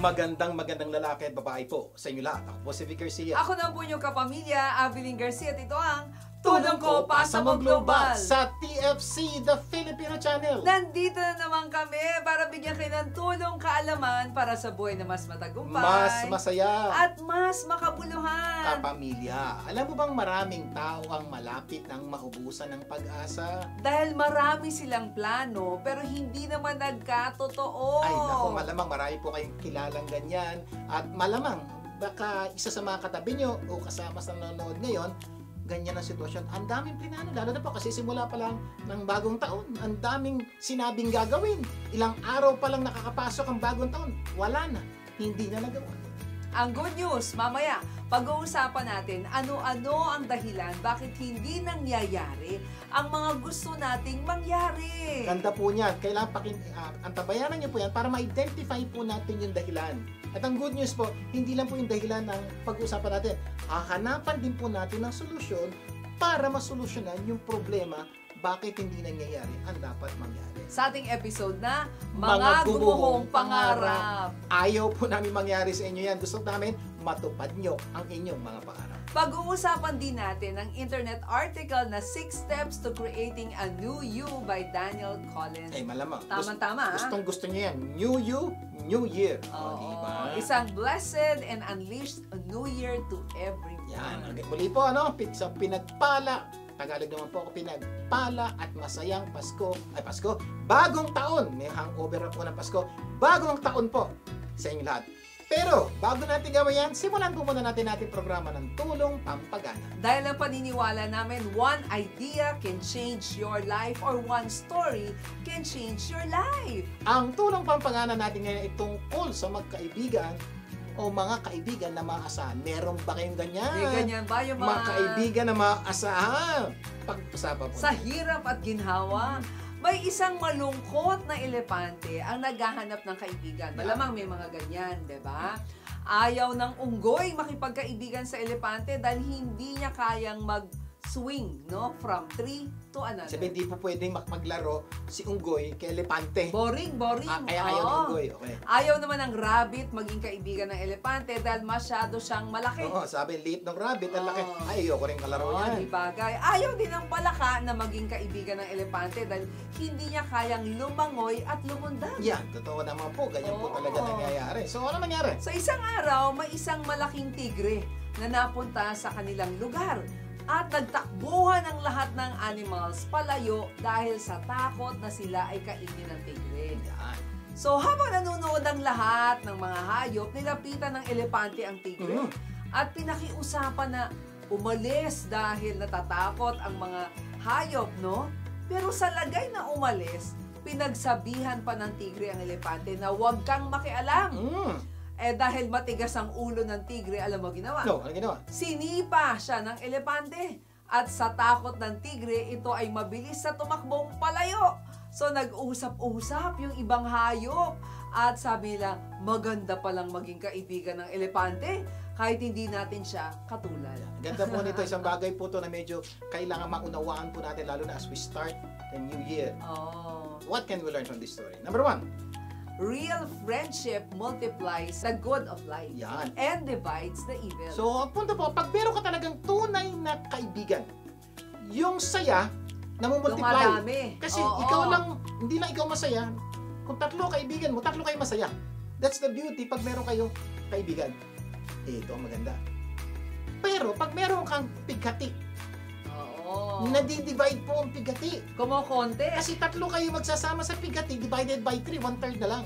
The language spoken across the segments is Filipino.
magandang lalaki at babae po sa inyo lahat. Ako po si Vic Garcia. Ako na po yung kapamilya, Avelyn Garcia, at ito ang Tulong Ko Pasamo Global sa TFC, The Filipino Channel. Nandito na naman kami para bigyan kayo ng tulong kaalaman para sa buhay na mas matagumpay, mas masaya, at mas makabuluhan. Kapamilya, alam mo bang maraming tao ang malapit ng maubusan ng pag-asa? Dahil marami silang plano pero hindi naman nagkatotoo. Ay naku, malamang marami po kayong kilalang ganyan. At malamang baka isa sa mga katabi nyo o kasama sa nanonood ngayon, ganyan ang sitwasyon. Ang daming plinano, lalo na po kasi simula pa lang ng bagong taon. Ang daming sinabing gagawin. Ilang araw pa lang nakakapasok ang bagong taon. Wala na. Hindi na nagawa. Ang good news, mamaya, pag-uusapan natin ano-ano ang dahilan bakit hindi nangyayari ang mga gusto nating mangyari. Ganda po niyan. Kailangan antabayanan niyo po yan para ma-identify po natin yung dahilan. At ang good news po, hindi lang po yung dahilan ng pag-uusapan natin. Hahanapan din po natin ng solusyon para masolusyonan yung problema bakit hindi nangyayari ang dapat mangyari. Sa ating episode na Mga Gumuhong Pangarap. Ayaw po namin mangyari sa inyo yan. Gusto namin matupad nyo ang inyong mga pangarap. Pag-uusapan din natin ang internet article na 6 Steps to Creating a New You by Daniel Collins. Eh, malamang. Tama-tama. Gustong-gusto nyo yan. New You, New Year. Diba? Isang blessed and unleashed New Year to everyone. Yan. Muli po, sa pinagpala. Tagalog naman po ako, pinagpala at masayang Pasko. Ay, Pasko. Bagong taon. May hangover po ng Pasko. Bagong taon po sa inyo lahat. Pero, bago natin gawin yan, simulan po muna natin ating programa ng Tulong Pampagana. Dahil ang paniniwala namin, one idea can change your life or one story can change your life. Ang Tulong Pampagana natin ngayon ay tungkol sa magkaibigan o mga kaibigan na maaasahan. Meron ba kayong ganyan? May ganyan ba yung mga kaibigan na maaasahan? Pag-usapan po. Sa hirap at ginhawa, may isang malungkot na elepante ang naghahanap ng kaibigan. Malamang may mga ganyan, di ba? Ayaw ng unggoy makipagkaibigan sa elepante dahil hindi niya kayang mag-swing, no? From tree to another. Sabi, hindi po pwedeng maglaro si unggoy kay elepante. Boring. Kaya ayaw ng unggoy. Okay. Ayaw naman ng rabbit maging kaibigan ng elepante dahil masyado siyang malaki. Oo, sabi, liit ng rabbit, ang laki. Ay, ayoko rin kalaro yan. Di bagay. Ayaw din ng palaka na maging kaibigan ng elepante dahil hindi niya kayang lumangoy at lumundag. Yan, totoo naman po. Ganyan po talaga nangyayari. So, ano nangyari? Sa isang araw, may isang malaking tigre na napunta sa kanilang lugar. At nagtakbuhan ang lahat ng animals palayo dahil sa takot na sila ay kainin ng tigre. Yan. So habang nanonood ang lahat ng mga hayop, nilapitan ng elepante ang tigre at pinakiusapan na umalis dahil natatakot ang mga hayop, no? Pero sa lagay na umalis, pinagsabihan pa ng tigre ang elepante na huwag kang makialam. Eh dahil matigas ang ulo ng tigre, alam mo ginawa? No, ano ginawa? Sinipa siya ng elepante. At sa takot ng tigre, ito ay mabilis sa tumakbong palayo. So nag-usap-usap yung ibang hayop. At sabi nila, maganda palang maging kaibigan ng elepante kahit hindi natin siya katulad. Ganda po nito, isang bagay po to na medyo kailangan maunawaan po natin lalo na as we start the new year. What can we learn from this story? Number 1. Real friendship multiplies the good of life. Yan. And divides the evil. So, ang punto po, pag meron ka talagang tunay na kaibigan, yung saya, namumultiply. Dumadami. Kasi ikaw lang, hindi lang ikaw masaya, kung tatlo kaibigan mo, tatlo kayo masaya. That's the beauty pag meron kayong kaibigan. Ito ang maganda. Pero, pag meron kang pighati, nadi-divide po ang pighati. Kumukonte. Kasi tatlo kayo magsasama sa pighati, divided by 3, 1/3 na lang.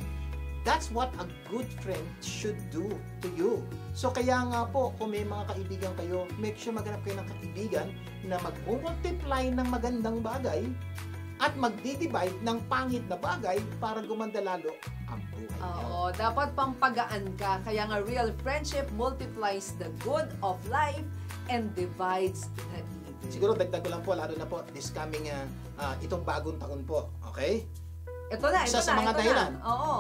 That's what a good friend should do to you. So kaya nga po, kung may mga kaibigan kayo, make sure maghanap kayo ng kaibigan na mag-multiply ng magandang bagay at magdi-divide ng pangit na bagay para gumanda lalo ang buhay niyo. Dapat pampagaan ka. Kaya nga real friendship multiplies the good of life and divides the evil. Siguro dagdag ko lang po, lalo na po this coming itong bagong taon po. Okay? Isa sa mga dahilan.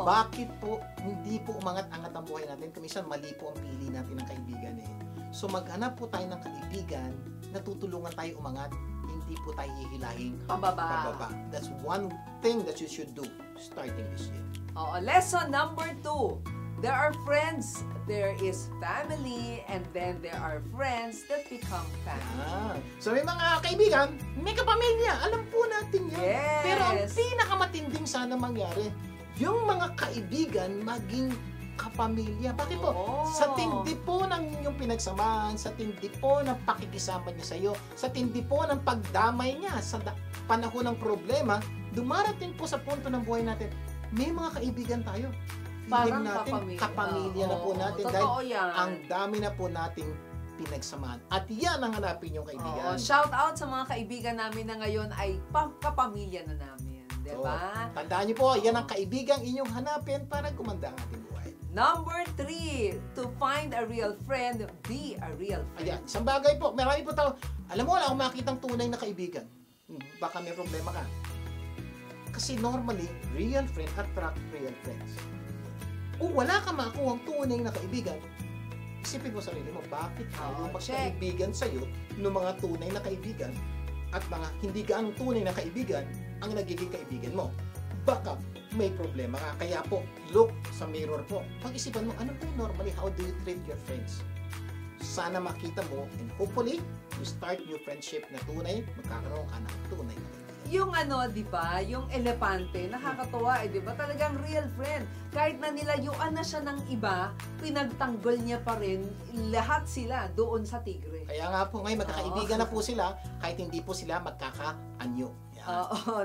Bakit po hindi po umangat-angat ang buhay natin? Kuminsan mali po ang pili natin ng kaibigan eh. So maghanap po tayo ng kaibigan na tutulungan tayo umangat, hindi po tayo hihilahing pababa. That's one thing that you should do starting this year. Lesson number 2. There are friends, there is family, and then there are friends that become family. So may mga kaibigan, may kapamilya. Alam po natin yan. Yes. Pero ang pinakamatinding sana mangyari, yung mga kaibigan maging kapamilya. Bakit po? Oo. Sa tindi po ng inyong pinagsamahan, sa tindi po ng pakikisama niya sa iyo, sa tindi po ng pagdamay niya sa panahon ng problema, dumarating po sa punto ng buhay natin, may mga kaibigan tayo. Parang Feeling natin, kapamilya na po natin. Dahil yan. ang dami na po nating pinagsamahan. At yan ang hanapin yung kaibigan. Shout out sa mga kaibigan namin na ngayon ay kapamilya na namin. Diba? Tandaan niyo po, yan ang kaibigang inyong hanapin para gumanda ang ating buhay. Number 3, to find a real friend, be a real friend. Ayan, isang bagay po, marami po tao, alam mo, wala akong makitang tunay na kaibigan. Baka may problema ka. Kasi normally, real friend attract real friends. Kung wala ka makuhang tunay na kaibigan, isipin mo sarili mo, bakit ayaw magkaibigan sa'yo ng mga tunay na kaibigan at mga hindi gaanong tunay na kaibigan ang nagiging kaibigan mo? Baka may problema ka. Kaya po, look sa mirror po. Pag-isipan mo, ano po normally, how do you treat your friends? Sana makita mo, and hopefully, you start new friendship na tunay, magkakaroon ka ng tunay na kaibigan. Yung di ba, yung elepante, nakakatuwa di ba? Talagang real friend. Kahit na nilayuan na siya ng iba, pinagtanggol niya pa rin lahat sila doon sa tigre. Kaya nga po ngayon, magkakaibigan na po sila, kahit hindi po sila magkakaanyo.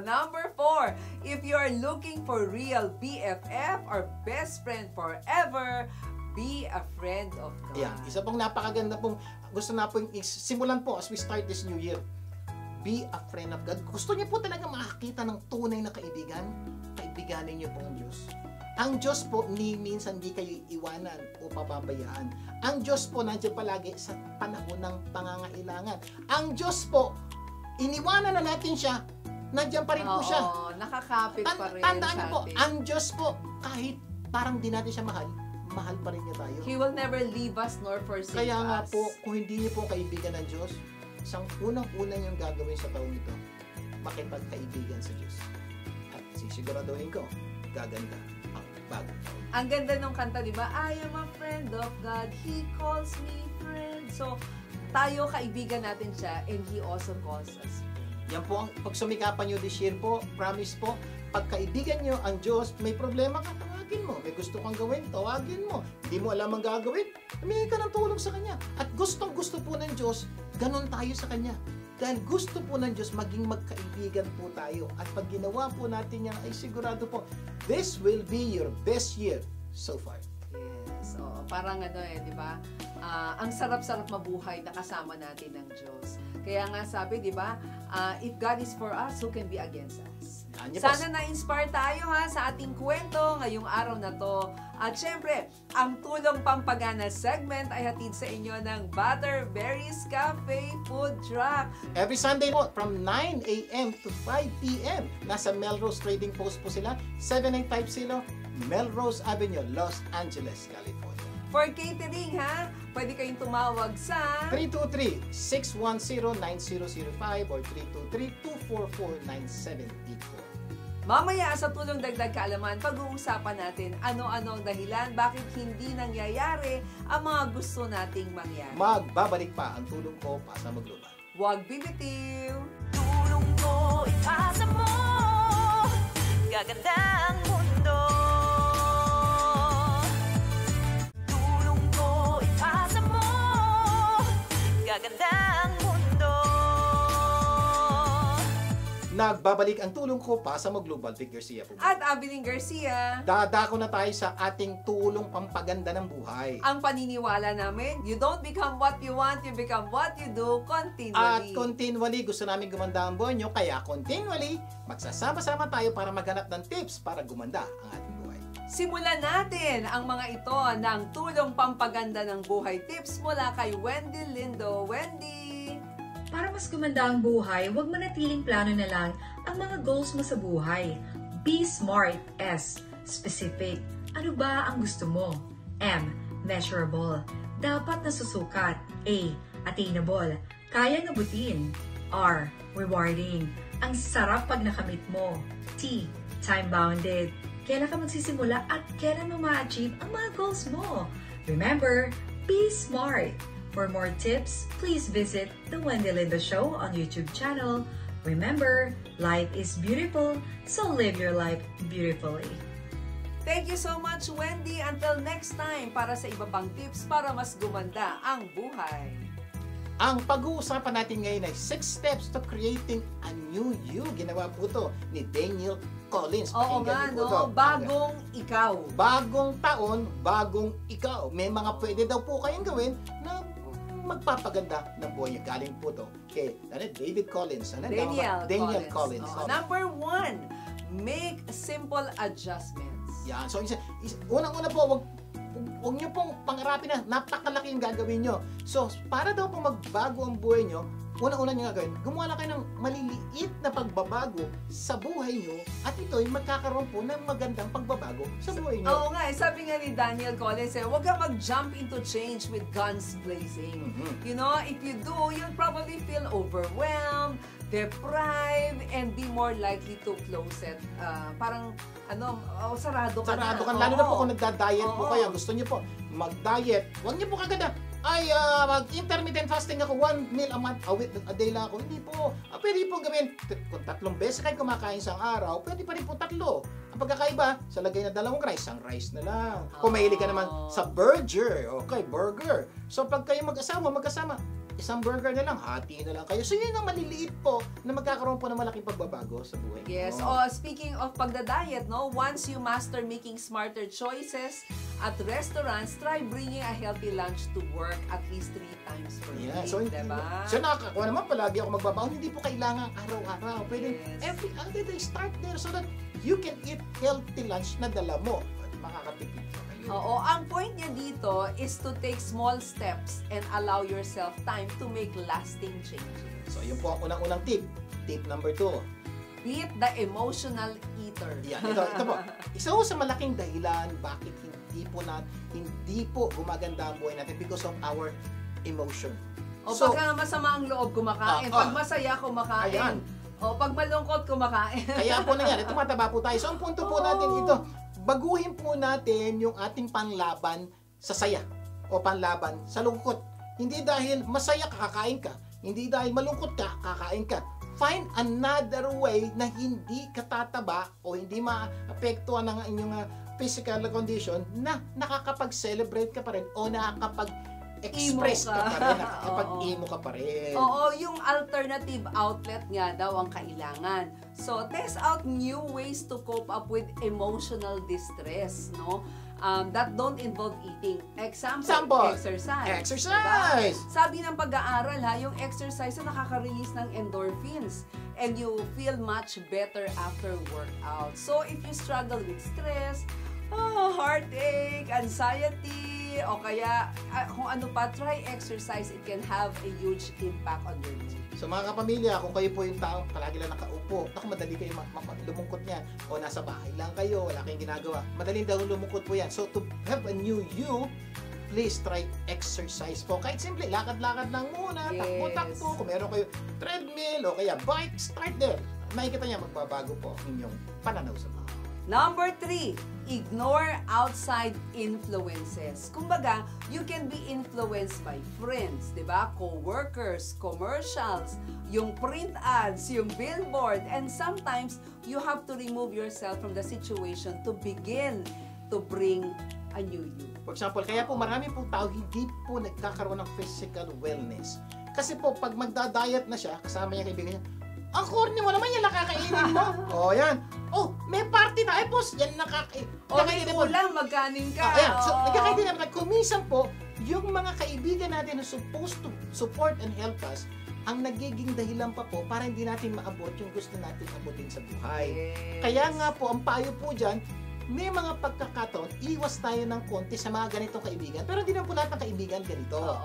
Number 4, if you are looking for real BFF or best friend forever, be a friend of God. Ayan, isa pong napakaganda pong gusto na pong simulan po as we start this new year. Be a friend of God. Gusto niyo po talaga makakita ng tunay na kaibigan? Kaibiganin niyo po ang Diyos. Ang Diyos po, minsan di kayo iwanan o pababayaan. Ang Diyos po, nandiyan palagi sa panahon ng pangangailangan. Ang Diyos po, iniwanan na natin siya, nandiyan pa rin po siya. Nakakapit pa rin tandaan niyo po, ang Diyos po, kahit parang di natin siya mahal, mahal pa rin niya tayo. He will never leave us nor forsake us. Kaya nga po, kung hindi niyo po kaibigan ng Diyos, isang unang-una niyong gagawin sa taong ito, makipagkaibigan sa Diyos. At sisiguraduhin ko, gaganda ang bagong taon. Ang ganda nung kanta, di ba? I am a friend of God, He calls me friend. So, tayo kaibigan natin siya, and He also calls us. Yan po ang pagsumikapan nyo this year po, promise po, pagkaibigan nyo ang Diyos, may problema ka, tawagin mo. May gusto kang gawin, tawagin mo. Hindi mo alam ang gagawin, humingi ka ng tulong sa Kanya. At gustong-gusto po ng Diyos, ganun tayo sa Kanya. Dahil gusto po ng Diyos, maging magkaibigan po tayo. At pag ginawa po natin yan, ay sigurado po, this will be your best year so far. Yes, parang di ba? Ang sarap-sarap mabuhay na kasama natin ng Diyos. Kaya nga sabi, di ba? If God is for us, who can be against us? Sana na-inspire tayo sa ating kwento ngayong araw na to. At syempre, ang Tulong Pampagana segment ay hatid sa inyo ng Butterberries Cafe Food Truck. Every Sunday po, from 9 a.m. to 5 p.m. Nasa Melrose Trading Post po sila, 7950 Melrose Avenue, Los Angeles, California. For catering pwede kayong tumawag sa 323-610-9005 or 323-244-9784. Mamaya sa Tulong Dagdag Kaalaman, pag-uusapan natin ano-ano ang dahilan bakit hindi nangyayari ang mga gusto nating mangyari. Magbabalik pa ang Tulong Ko Pasa Mo Global. Huwag bibitiw! Tulong ko ipasa mo, gaganda ang mundo. Tulong ko ipasa mo, gaganda ang mundo. Nagbabalik ang Tulong Ko Pasa Mo Global. Vic Garcia po. At Abiling Garcia. Dadako na tayo sa ating tulong pampaganda ng buhay. Ang paniniwala namin, you don't become what you want, you become what you do continually. At continually, gusto namin gumanda ang buhay nyo, kaya continually, magsasama-sama tayo para maghanap ng tips para gumanda ang ating buhay. Simulan natin ang mga ito ng Tulong Pampaganda ng Buhay Tips mula kay Wendy Lindo. Wendy! Para mas gumanda ang buhay, huwag manatiling plano na lang ang mga goals mo sa buhay. Be smart. S. Specific. Ano ba ang gusto mo? M. Measurable. Dapat nasusukat. A. Attainable. Kayang abutin. R. Rewarding. Ang sarap pag nakamit mo. T. Time-bounded. kailan ka magsisimula at kailan mo ma-achieve ang mga goals mo. Remember, be smart. For more tips, please visit The Wendy Lindo Show on YouTube channel. Remember, life is beautiful, so live your life beautifully. Thank you so much, Wendy. Until next time, para sa iba pang tips para mas gumanda ang buhay. Ang pag-uusapan natin ngayon ay 6 steps to creating a new you. Ginawa po ito ni Daniel Collins. Oo Pakinggan nga, niyo po ito. no? Bagong ikaw. Bagong taon, bagong ikaw. May mga pwede daw po kayong gawin na magpapaganda ng buhay niyo. Galing po ito kay David Collins. Ano? Daniel Collins. Oh. Number 1, make simple adjustments. Yan. So, unang-una po, huwag niyo pong pangarapin na napakalaki yung gagawin niyo. So, para daw po magbago ang buhay niyo, unang-una niyo gagawin, gumawa lang kayo ng maliliit na pagbabago sa buhay niyo at ito'y magkakaroon po ng magandang pagbabago sa buhay niyo. Oo nga, sabi nga ni Daniel Collins, huwag ka mag-jump into change with guns blazing. You know, if you do, you'll probably feel overwhelmed, deprived, and be more likely to close it. Parang, sarado ka na. Sarado ka, lalo na po kung nagda-diet po kayo. Gusto niyo po mag-diet, huwag niyo po kagad mag-intermittent fasting ako, 1 meal a month, a day lang ako. Hindi po. Pwede po gawin, kung 3 beses kayo kumakain sa araw, pwede pa rin po 3. Ang pagkakaiba, sa lagay na 2 rice, isang rice na lang. Kung mahilig ka naman sa burger, okay, burger. So pag kayo magkasama, isang burger na lang, hati na lang kayo. So yun ang maliliit po na magkakaroon po ng malaking pagbabago sa buhay. Yes. Speaking of pagda-diet, no, once you master making smarter choices at restaurants, try bringing a healthy lunch to work at least 3 times per week. So, diba? So nakakakuha naman, palagi ako magbabaon. Hindi po kailangan araw-araw. Pwede every other day, start there so that you can eat healthy lunch na dala mo. Makakatipid pa kayo. Oo, ang point niya dito is to take small steps and allow yourself time to make lasting changes. So, yun po ang unang-unang tip. Tip number 2. Beat the emotional eater. Yan, ito po. Isa po sa malaking dahilan bakit hindi po gumaganda ang buhay natin because of our emotion. So, pag masama ang loob, kumakain. Pag masaya, kumakain. Ayan. Pag malungkot, kumakain. Kaya po na yan, tumataba po tayo. So, ang punto po natin ito, baguhin po natin yung ating panlaban sa saya o panlaban sa lungkot. Hindi dahil masaya kakain ka, hindi dahil malungkot ka, kakain ka. Find another way na hindi ka tataba o hindi maapektuhan ng inyong physical condition na nakakapag-celebrate ka pa rin o nakakapag-express ka pa rin, nakakapag-emo ka pa rin. Oo, yung alternative outlet nga daw ang kailangan. So, test out new ways to cope up with emotional distress, no? That don't involve eating. Example, exercise. Exercise! Diba? Sabi ng pag-aaral, yung exercise na nakaka-release ng endorphins and you feel much better after workout. So, if you struggle with stress, heartache, anxiety, o kaya kung ano pa, try exercise. It can have a huge impact on your mood. So mga kapamilya, kung kayo po yung taong palagi lang nakaupo, madali kayo lumungkot niyan. O nasa bahay lang kayo, wala kayong ginagawa, madali daw lumungkot po yan. So to have a new you, please try exercise po. Kahit simple, lakad-lakad lang muna, takbo-takbo. Kung meron kayo treadmill o kaya bike, start there. Makikita niya, magbabago po ang inyong pananaw sa buhay. Number 3, ignore outside influences. Kumbaga, you can be influenced by friends, di ba? Co-workers, commercials, yung print ads, yung billboard, and sometimes you have to remove yourself from the situation to begin to bring a new you. For example, kaya po marami pong tao hindi po nagkakaroon ng physical wellness. Kasi po, pag magda-diet na siya, kasama niya kaibigan niya, ang corny mo naman, yan nakakainin mo. Yan. May party na. Boss, yan nakakainin. May ulam, magkanin ka. Ayan, so nagkakainin naman. Kuminsan po, yung mga kaibigan natin na supposed to support and help us, ang nagiging dahilan pa po para hindi natin maabot yung gusto natin abutin sa buhay. Yes. Kaya nga po, ang payo po dyan, may mga pagkakataon, iwas tayo ng konti sa mga ganitong kaibigan. Pero hindi na po lahat ng kaibigan ganito.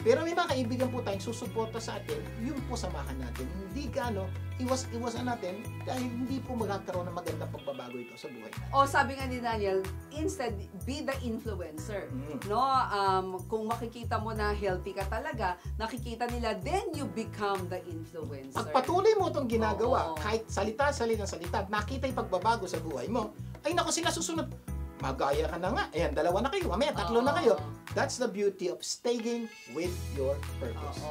Pero may mga kaibigan po tayong susuporta sa atin, yun po samahan natin. Hindi iwas-iwasan natin dahil hindi po magkakaroon ng magandang pagbabago ito sa buhay natin. Sabi nga ni Daniel, instead, be the influencer. No? Kung makikita mo na healthy ka talaga, nakikita nila, then you become the influencer. Pag patuloy mo itong ginagawa, kahit salita, makita yung pagbabago sa buhay mo, ay naku, sila susunod. Magaya ka na nga. Ayan, 2 na kayo. Mamaya, 3 na kayo. That's the beauty of staying with your purpose.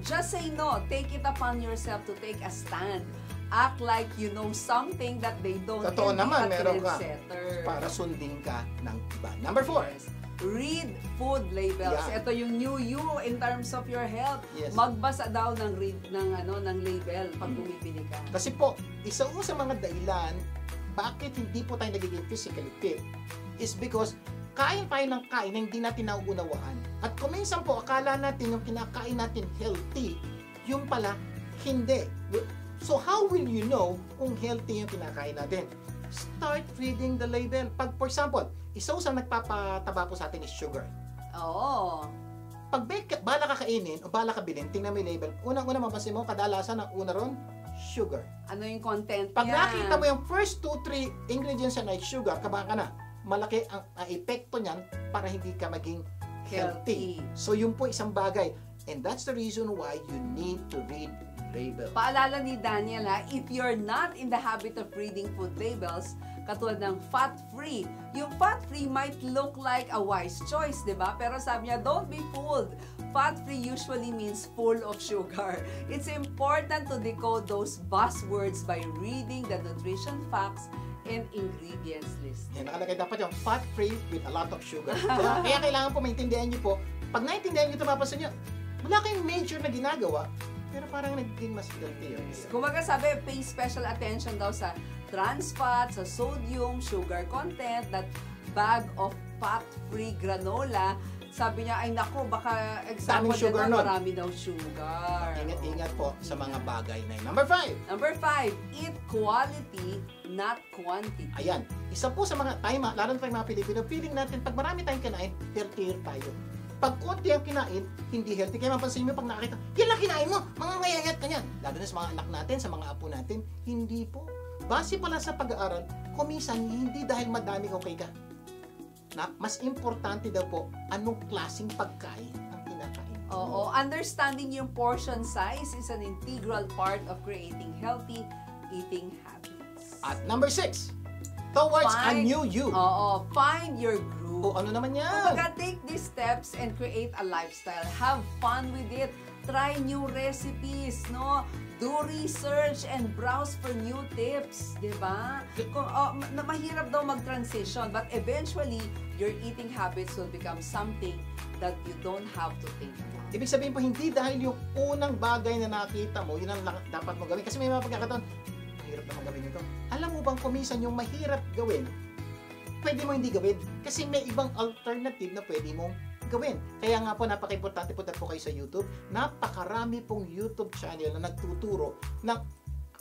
Just say no. Take it upon yourself to take a stand. Act like you know something that they don't. Totoo And be naman, a meron ka. trendsetter. Para sundin ka ng iba. Number 4. Yes. Read food labels. Yeah. Ito yung new you in terms of your health. Yes. Magbasa daw ng ng label pag bumibili ka. Kasi po, isa po sa mga dahilan bakit hindi po tayo nagiging physically fit is because kain tayo ng kain na hindi natin nauunawaan. At kung minsan po, akala natin yung kinakain natin healthy, yung pala, hindi. So how will you know kung healthy yung kinakain natin? Start reading the label. Pag, for example, isa sa nagpapataba po sa atin is sugar. Oo. Pag bala ka kainin o bala ka bilhin, tingnan mo yung label. Unang-una mapapansin mo, kadalasan ang una ron, sugar. Ano yung content Pag niya? nakita mo yung first 2-3 ingredients na sugar, kabaka na. Malaki ang epekto niyan para hindi ka maging healthy. So yun po isang bagay. And that's the reason why you need to read label. Paalala ni Daniel if you're not in the habit of reading food labels, katulad ng fat-free, yung fat-free might look like a wise choice, di ba? Pero sabi niya, don't be fooled. Fat-free usually means full of sugar. It's important to decode those buzzwords by reading the nutrition facts and ingredients list. Yan, nakalagay dapat yung fat-free with a lot of sugar. Kaya kailangan po maintindihan niyo po, pag naintindihan niyo ito, mapapansin niyo, wala kayong major na ginagawa, pero parang naging mas healthy yun. Kumaga sabi, pay special attention daw sa trans fat, sa sodium, sugar content, that bag of fat-free granola. Sabi niya, ay naku, baka example sugar na nun. marami daw sugar. Ingat-ingat po sa mga bagay na yun. Number 5. Number 5, eat quality, not quantity. Ayan, isa po sa mga tayo, lalo na tayong mga Pilipino, feeling natin, pag marami tayong kinain, healthier tayo. Pag konti ang kinain, hindi healthy. Kaya mapansin mo pag nakakita, yan lang kinain mo, mga ngayayat ka niyan. Lalo na sa mga anak natin, sa mga apo natin, hindi po. Base pala sa pag-aaral, kumisan, hindi dahil madami o ka. Na, mas importante daw po, anong klaseng pagkain ang kinakain. Oo, understanding yung portion size is an integral part of creating healthy eating habits. At number 6, towards a new you. Oo, find your groove. O ano naman yan? Kumbaga, take these steps and create a lifestyle. Have fun with it. Try new recipes, no? Do research and browse for new tips, di ba? Mahirap daw mag-transition, but eventually, your eating habits will become something that you don't have to think about. Ibig sabihin po, hindi dahil yung unang bagay na nakita mo, yun ang dapat mo gawin. Kasi may mga pagkakataon, mahirap naman gawin ito. Alam mo bang kumisan yung mahirap gawin, pwede mo hindi gawin. Kasi may ibang alternative na pwede mong gawin. Kaya nga po, napaka-importante po po kayo sa YouTube. Napakarami pong YouTube channel na nagtuturo ng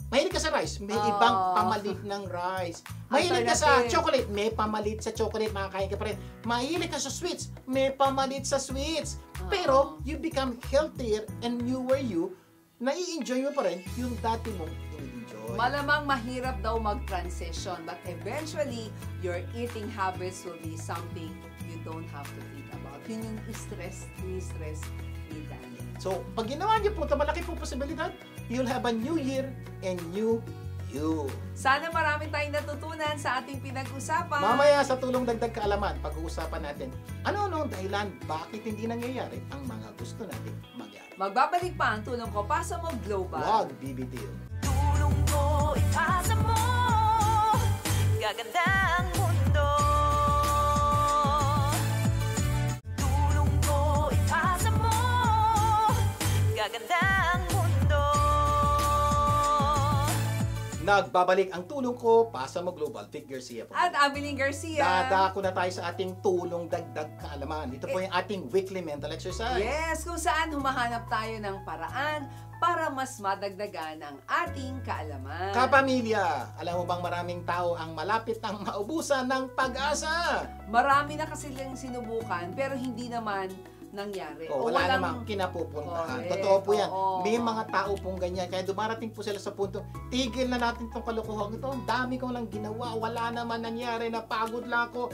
mahilig ka sa rice, may ibang pamalit ng rice. Mahilig ka sa chocolate, may pamalit sa chocolate, makakain ka pa rin. Mahilig ka sa sweets, may pamalit sa sweets. Pero, you become healthier and newer you, nai-enjoy mo pa rin yung dati mong in-enjoy. Malamang mahirap daw mag-transition, but eventually, your eating habits will be something you don't have to think about. Yun yung stress ni Daniel. So, pag ginawa niyo po ito, malaki po posibilidad, you'll have a new year and new you. Sana marami tayong natutunan sa ating pinag-usapan. Mamaya sa tulong dagdag kaalaman, pag-uusapan natin ano-ano ang dahilan bakit hindi nangyayari ang mga gusto natin mangyari. Magbabalik pa ang tulong ko pa sa Mo Global. Wag BBTO. Tulong ko, ipasa mo. Gaganda ang mundo. Tulong ko, ipasa mo. Gaganda ang mundo. Nagbabalik ang tulong ko, pasa mo global, Vic Garcia po. At Abiling Garcia. Dadako na tayo sa ating tulong dagdag kaalaman. Ito po yung ating weekly mental exercise. Yes, kung saan humahanap tayo ng paraan para mas madagdagan ang ating kaalaman. Kapamilya, alam mo bang maraming tao ang malapit ang maubusan ng pag-asa? Marami na kasi lang sinubukan pero hindi naman nangyari. O, wala namang kinapupuntahan. Correct. Totoo po yan. Oo. May mga tao pong ganyan. Kaya dumarating po sila sa punto, tigil na natin itong kalokohan ito. Ang dami kong lang ginawa. Wala naman nangyari. Napagod lang ako.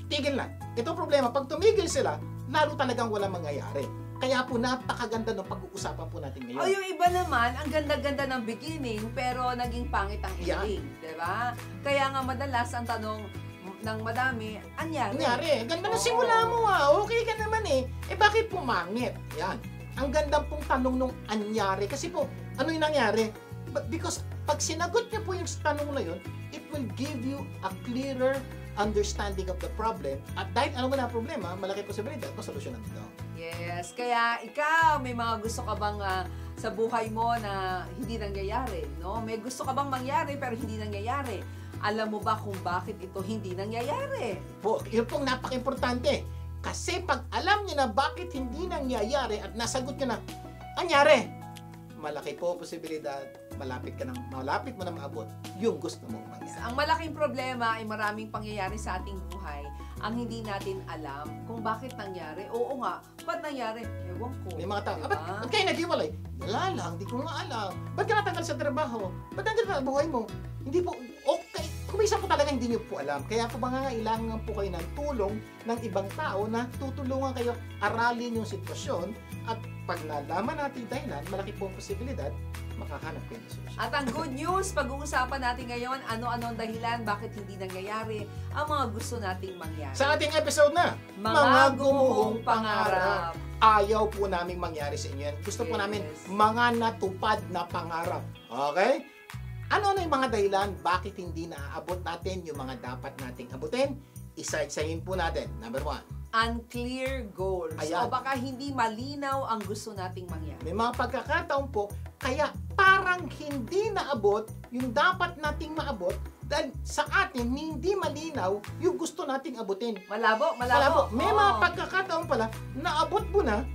Tigil na. Ito problema. Pag tumigil sila, lalo talagang walang mangyayari. Kaya po, napakaganda ng pag-uusapan po natin ngayon. O yung iba naman, ang ganda-ganda ng beginning, pero naging pangit ang Yeah. ending. Diba? Kaya nga madalas ang tanong ng madami, anyari? Nangyari, ganda na Oo. simula mo okay ka naman bakit pumangit? Yan. Ang ganda pong tanong nung anyari, kasi po, ano yung nangyari? Because pag sinagot niyo po yung tanong na yun, it will give you a clearer understanding of the problem. At dahil ano na problema, malaki posibilidad kung solusyonan nito. Yes. Kaya ikaw, may mga gusto ka bang sa buhay mo na hindi nangyayari? No? May gusto ka bang mangyari pero hindi nangyayari? Alam mo ba kung bakit ito hindi nangyayari? Po, yun pong napaka-importante. Kasi pag alam niyo na bakit hindi nangyayari at nasagot niyo na, anyari, malaki po posibilidad, malapit mo na maabot yung gusto mong mangyari. Ang malaking problema ay maraming pangyayari sa ating buhay ang hindi natin alam kung bakit nangyari. Oo nga, ba't nangyari? Ewan ko. May mga tao, Diba? ba't kayo naghiwalay? Wala lang, di ko nga alam. Ba't ka natanggal sa trabaho? Ba't nandito na buhay mo? Hindi po, okay. Kung isa po talaga hindi niyo po alam. Kaya po mangangailangan po kayo ng tulong ng ibang tao na tutulungan kayo aralin yung sitwasyon at pag nalaman natin dahilan, malaki po ang posibilidad makahanap kayo ng solusyon. At ang good news, pag-uusapan natin ngayon, ano-ano ang dahilan, bakit hindi nangyayari ang mga gusto nating mangyari. Sa ating episode na, Mga gumuhong pangarap. Ayaw po naming mangyari sa inyo yan. Gusto po Yes. namin mga natupad na pangarap. Okay? Ano yung mga dahilan bakit hindi naaabot natin yung mga dapat nating abutin? Isa-isahin po natin. Number 1. Unclear goals. Ayan. O baka hindi malinaw ang gusto nating mangyari. May mga pagkakataon po, kaya parang hindi naabot yung dapat nating maabot dahil sa atin hindi malinaw yung gusto nating abutin. Malabo. Malabo. May mga Oo. pagkakataon pala, naabot mo na,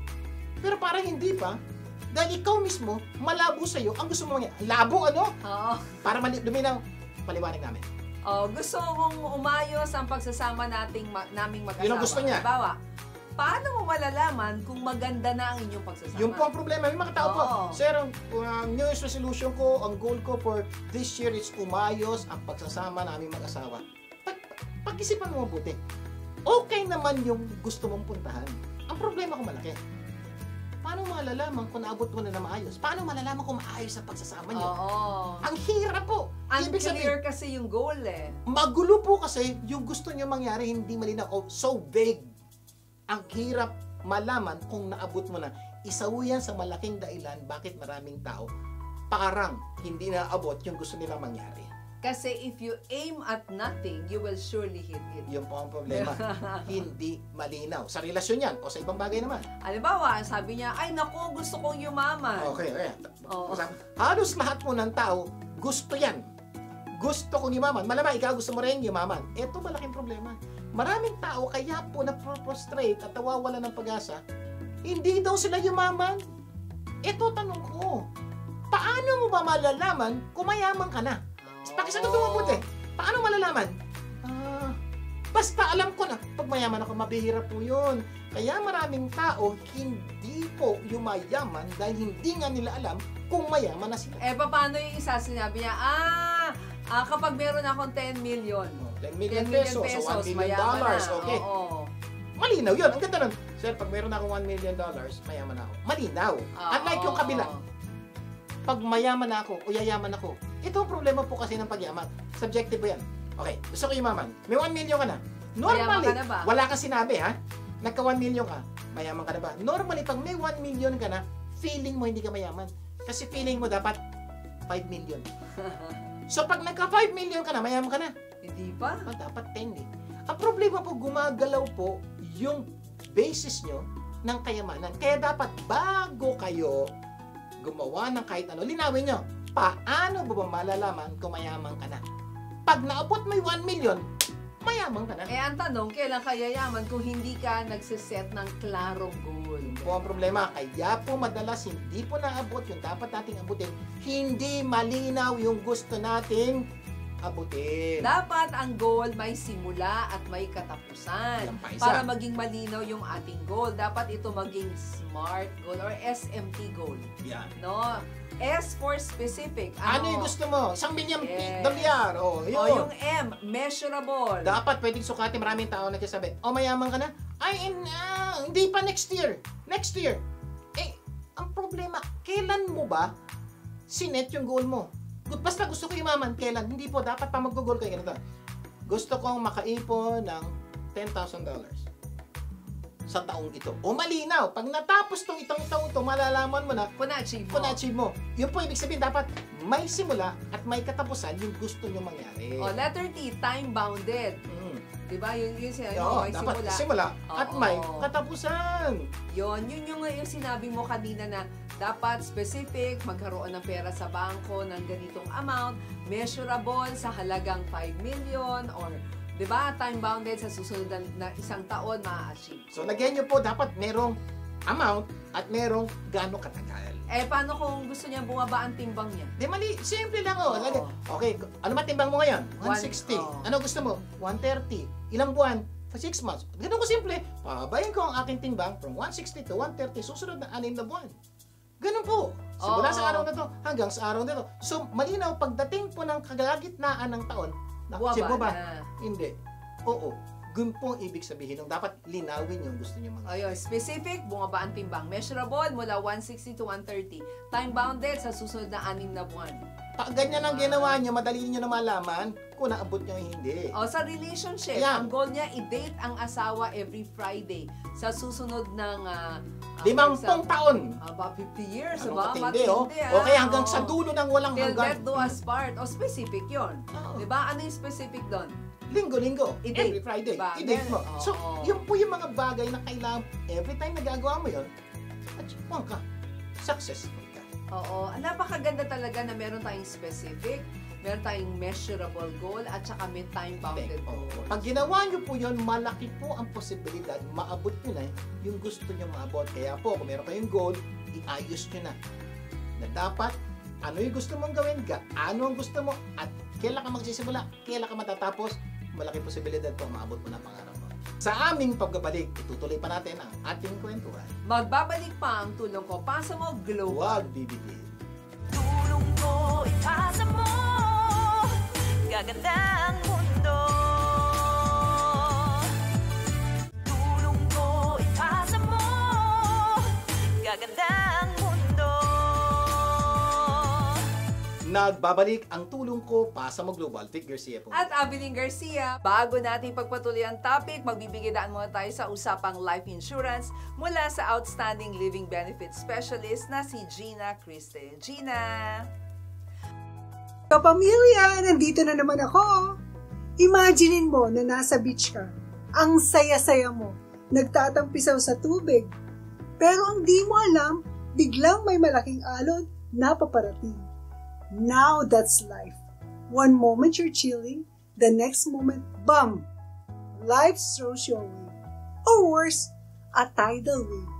pero parang hindi pa, dahil ikaw mismo, malabo sa'yo, ang gusto mo mangyari. Labo, ano? Oo. Para luminaw, paliwanag namin. Oh, gusto kong umayos ang pagsasama naming mag-asawa. Yun ang gusto niya. Halimbawa, paano mo malalaman kung maganda na ang inyong pagsasama? Yung po ang problema, may mga tao po, Oo. Sir, ang New Year's resolution ko, ang goal ko for this year is umayos ang pagsasama namin mag-asawa. Pag-isipan mo mabuti. Okay naman yung gusto mong puntahan. Ang problema ko malaki. Paano malalaman kung naabot mo na maayos? Paano malalaman kung maayos ang pagsasama niyo? Oo. Ang hirap po. Ibig sabihin, Unclear kasi yung goal magulo po kasi yung gusto niyo mangyari hindi malinaw o so vague. Ang hirap malaman kung naabot mo na. Isa po yan sa malaking dahilan bakit maraming tao parang hindi naabot yung gusto nilang mangyari. Kasi if you aim at nothing, you will surely hit it. Yun po ang problema. Hindi malinaw. Sa relasyon yan o sa ibang bagay naman. Halimbawa, sabi niya, ay naku, gusto kong yumaman. Okay. Oo. Halos lahat po ng tao gusto yan. Gusto kong yumaman. Malamang ikaw gusto mo rin yumaman. Ito malaking problema. Maraming tao kaya po na-frustrate at nawawala ng pag-asa. Hindi daw sila yumaman. Ito tanong ko. Paano mo ba malalaman kung mayaman ka na? Pakisagot mo mabuti. Paano malalaman? Basta alam ko na, pag mayaman ako, mabihira po yun. Kaya maraming tao, hindi po yumayaman dahil hindi nga nila alam kung mayaman na sila. Paano yung isa sinabi niya, kapag meron akong 10 million. 10 million pesos, so $1 million. mayaman na. Okay. Oo. Malinaw yun. Ang ganda nun. Sir, pag meron akong $1 million, mayaman ako. Malinaw. Unlike yung kabila. Pag mayaman na ako o yayaman ako, ito ang problema po kasi ng pagyaman. Subjective po yan. Okay, gusto ko yumaman. May 1 million ka na. Normally, Mayaman ka na ba? wala kang sinabi ha. Nagka 1 million ka, mayaman ka na ba? Normally, pag may 1 million ka na, feeling mo hindi ka mayaman. Kasi feeling mo dapat 5 million. So pag nagka 5 million ka na, mayaman ka na. Hindi pa? Dapat 10 eh. Ang problema po, gumagalaw po yung basis nyo ng kayamanan. Kaya dapat bago kayo gumawa ng kahit ano, linawin nyo, paano ba malalaman kung mayaman ka na? Pag naabot mo yung 1 million, mayaman ka na. Ang tanong, kailan ka yayaman kung hindi ka nagsiset ng klarong goal? Yun po ang problema. Kaya po madalas hindi po naabot yung dapat nating abutin. Hindi malinaw yung gusto nating abutin. Dapat ang goal may simula at may katapusan. Yan pa isa. Para maging malinaw yung ating goal, dapat ito maging SMART goal or SMT goal. Yan. No? S for specific. Ano yung gusto mo? Isang milyang Yes. dolyar. O, yun. O yung M, measurable. Dapat pwedeng sukatin. Maraming tao nagsasabi, mayaman ka na? Ay, hindi pa next year. Next year. Ang problema, kailan mo ba sinet yung goal mo? Basta gusto ko yumaman, kailan? Hindi po, dapat pa mag-goal kayo. Ganito. Gusto kong makaipon ng $10,000 sa taong ito. O malinaw, pag natapos tong itong taong ito, malalaman mo na Kung na-achieve mo. kung na-achieve mo. Yun po, ibig sabihin, dapat may simula at may katapusan yung gusto nyo mangyari. O, letter T, time-bounded. Diba? Yun siya. Oo, May dapat simula. simula at Oo. may katapusan. Yun yung sinabi mo kanina na dapat specific, magkaroon ng pera sa bangko ng ganitong amount, measurable sa halagang 5 million or 'di ba, time-bounded sa susunod na isang taon ma-achieve. So, lagyan nyo po, dapat merong amount at merong gaano katagal. Paano kung gusto niya bumaba ang timbang niya? Di mali, simple lang oh. Oo. Okay, ano ba timbang mo ngayon? 160. Oo. Ano gusto mo? 130. Ilang buwan? For 6 months. Ganun ko simple. Pabayin ko ang aking timbang from 160 to 130 susunod na 6 na buwan. Ganun po. Simula Oo. sa araw na to hanggang sa araw na to. So, malinaw, pagdating po ng kagagitnaan ng taon, Buwaba ba? na. Hindi. Oo. Ganun po ang ibig sabihin ng dapat linawin yung gusto niyo mga. Ayun, specific, bumaba ang timbang. Measurable, mula 160 to 130. Time-bounded sa susunod na 6 na buwan. Pag ganyan ang ginawa niyo, madali niyo na malaman kung naabot niyo o hindi. O, sa relationship, Ayan. ang goal niya, i-date ang asawa every Friday sa susunod ng 50 taon. About 50 years, Ano ba? katindi, oh. Matindi, Okay, hanggang Oo. sa dulo ng walang Till hanggan. death do us part. O, specific yun. Oo. Diba? Ano yung specific doon? Linggo-linggo, I-date. every Friday, Diba? i-date mo. Oo. So, yun po yung mga bagay na kailangan, every time nagagawa mo yun, achieve ka. Successful ka. Oo. Napakaganda talaga na meron tayong specific, meron tayong measurable goal, at saka may time-bounded goal. Pag ginawa nyo po yun, malaki po ang posibilidad, maabot nyo na yung gusto nyo maabot. Kaya po, kung meron kayong goal, iayos nyo na. Na dapat, ano yung gusto mong gawin, ano ang gusto mo, at kailan ka magsisimula, kailan ka matatapos, malaki posibilidad po maabot mo na ang pangarap mo. Sa aming pagbabalik, itutuloy pa natin ang ating kwentuhan. Magbabalik pa ang tulong ko. Pasa mo, global. Huwag bibigil. Tulong ko ipasa mo, gaganda ang mundo. Tulong ko ipasa mo, gaganda ang mundo. Nagbabalik ang tulong ko, Pasa Mo Global, Vic Garcia po. At Abiling Garcia, bago natin pagpatuloy ang topic, magbibigay-daan muna tayo sa usapang life insurance mula sa Outstanding Living Benefits Specialist na si Gina Criste. Gina! Kapamilya, nandito na naman ako. Imaginein mo na nasa beach ka. Ang saya-saya mo. Nagtatampisaw sa tubig. Pero ang di mo alam, biglang may malaking alon na paparating. Now that's life. One moment you're chilling, the next moment, bam! Life throws you away. Or worse, a tidal wave.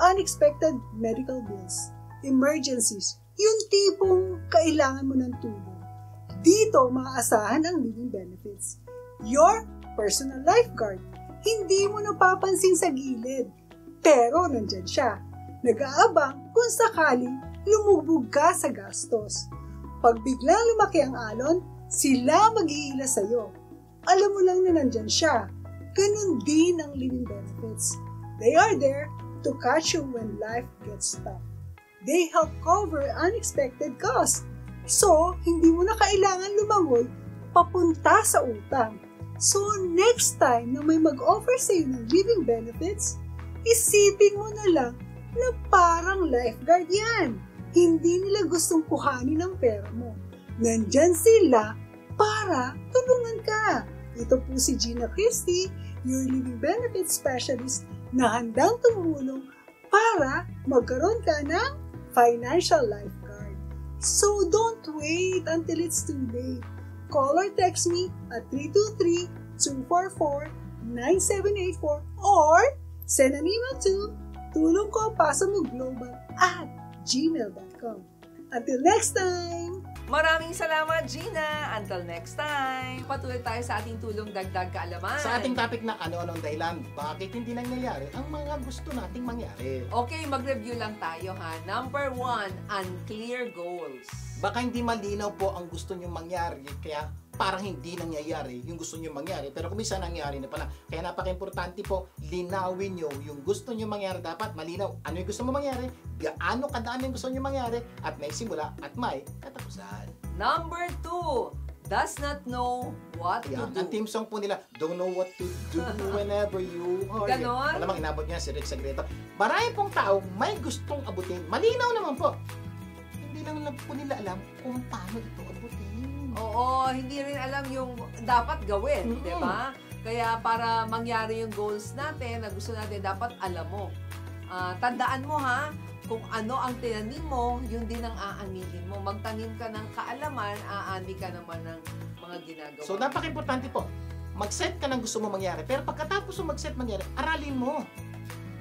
Unexpected medical bills, emergencies, yung tipong kailangan mo ng tulong. Dito maaasahan ang living benefits. Your personal lifeguard. Hindi mo napapansin sa gilid, pero nandyan siya. Nag-aabang kung sakaling lumubog ka sa gastos. Pag biglang lumaki ang alon, sila mag-iila sa'yo. Alam mo lang na nandyan siya. Ganun din ang living benefits. They are there to catch you when life gets tough. They help cover unexpected costs. So, hindi mo na kailangan lumangoy papunta sa utang. So, next time na may mag-offer sa'yo ng living benefits, isipin mo na lang na parang lifeguard yan. Hindi nila gustong kuhanin ang pera mo. Nandyan sila para tulungan ka. Ito po si Gina Christie, your living benefits specialist na handang tumulong para magkaroon ka ng financial lifeguard. So don't wait until it's too late. Call or text me at 323-244-9784 or send an email to tulongkopasamoglobal@gmail.com. Until next time! Maraming salamat, Gina. Until next time. Patuloy tayo sa ating tulong dagdag kaalaman. Sa ating topic na ano-anong dahilan, bakit hindi nangyayari ang mga gusto nating mangyari. Okay, mag-review lang tayo ha. Number 1, unclear goals. Baka hindi malinaw po ang gusto nyo mangyari, kaya parang hindi nangyayari yung gusto nyo mangyari. Pero kung minsan nangyari na pala. Kaya napaka-importante po, linawin nyo yung gusto nyo mangyari. Dapat malinaw. Ano yung gusto mo mangyari? Gaano kadami yung gusto nyo mangyari? At may simula at may katapusan. Number 2, does not know what to Yan. do. Ang team song po nila, don't know what to do whenever you are. Ganon? Malamang inabot niya si Rick Sagredo. Marami pong tao may gustong abutin. Malinaw naman po. Hindi lang po nila alam kung paano ito abutin. Oo, hindi rin alam yung dapat gawin, Mm-hmm. di ba? Kaya para mangyari yung goals natin na gusto natin, dapat alam mo. Tandaan mo ha, kung ano ang tinanim mo, yun din ang aanihin mo. Magtanim ka ng kaalaman, aani ka naman ng mga ginagawa. So, napaka-importante po. Mag-set ka ng gusto mo mangyari. Pero pagkatapos mo mag-set mangyari, aralin mo.